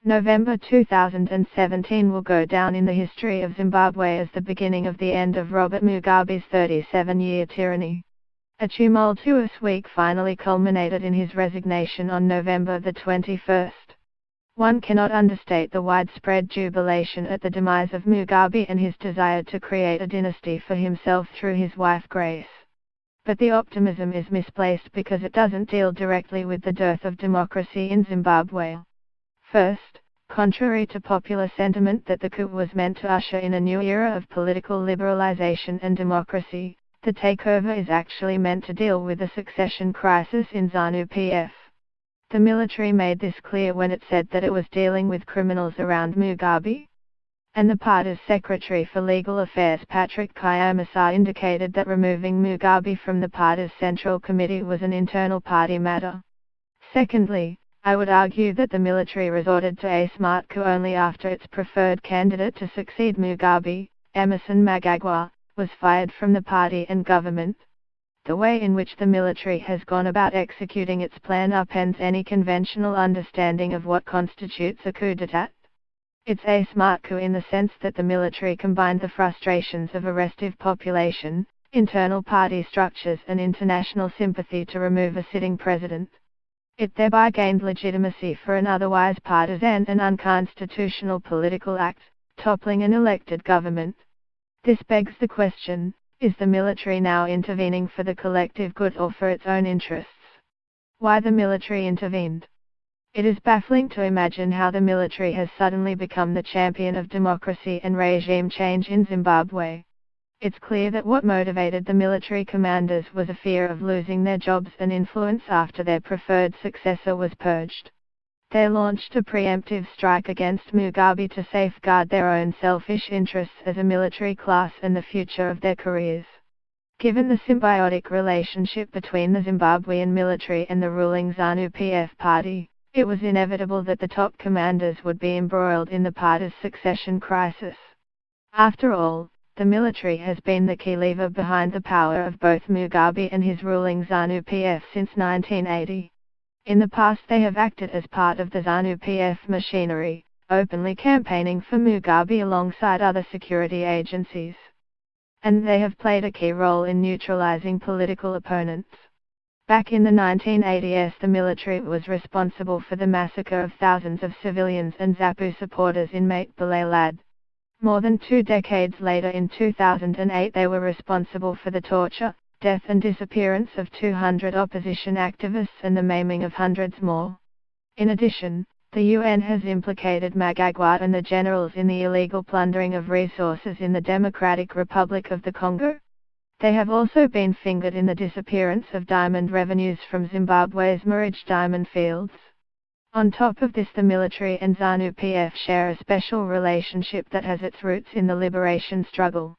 November 2017 will go down in the history of Zimbabwe as the beginning of the end of Robert Mugabe's 37-year tyranny. A tumultuous week finally culminated in his resignation on November the 21st. One cannot understate the widespread jubilation at the demise of Mugabe and his desire to create a dynasty for himself through his wife Grace. But the optimism is misplaced because it doesn't deal directly with the dearth of democracy in Zimbabwe. First, contrary to popular sentiment that the coup was meant to usher in a new era of political liberalization and democracy, the takeover is actually meant to deal with the succession crisis in ZANU-PF. The military made this clear when it said that it was dealing with criminals around Mugabe. And the party's Secretary for Legal Affairs Patrick Kayamasa indicated that removing Mugabe from the party's Central Committee was an internal party matter. Secondly, I would argue that the military resorted to a smart coup only after its preferred candidate to succeed Mugabe, Emmerson Mnangagwa, was fired from the party and government. The way in which the military has gone about executing its plan upends any conventional understanding of what constitutes a coup d'état. It's a smart coup in the sense that the military combined the frustrations of a restive population, internal party structures and international sympathy to remove a sitting president. It thereby gained legitimacy for an otherwise partisan and unconstitutional political act, toppling an elected government. This begs the question, is the military now intervening for the collective good or for its own interests? Why the military intervened? It is baffling to imagine how the military has suddenly become the champion of democracy and regime change in Zimbabwe. It's clear that what motivated the military commanders was a fear of losing their jobs and influence after their preferred successor was purged. They launched a preemptive strike against Mugabe to safeguard their own selfish interests as a military class and the future of their careers. Given the symbiotic relationship between the Zimbabwean military and the ruling ZANU-PF party, it was inevitable that the top commanders would be embroiled in the party's succession crisis. After all, the military has been the key lever behind the power of both Mugabe and his ruling ZANU-PF since 1980. In the past they have acted as part of the ZANU-PF machinery, openly campaigning for Mugabe alongside other security agencies. And they have played a key role in neutralizing political opponents. Back in the 1980s the military was responsible for the massacre of thousands of civilians and ZAPU supporters in Matabeleland. More than 2 decades later in 2008 they were responsible for the torture, death and disappearance of 200 opposition activists and the maiming of hundreds more. In addition, the UN has implicated Mnangagwa and the generals in the illegal plundering of resources in the Democratic Republic of the Congo. They have also been fingered in the disappearance of diamond revenues from Zimbabwe's Marich diamond fields. On top of this the military and ZANU-PF share a special relationship that has its roots in the liberation struggle.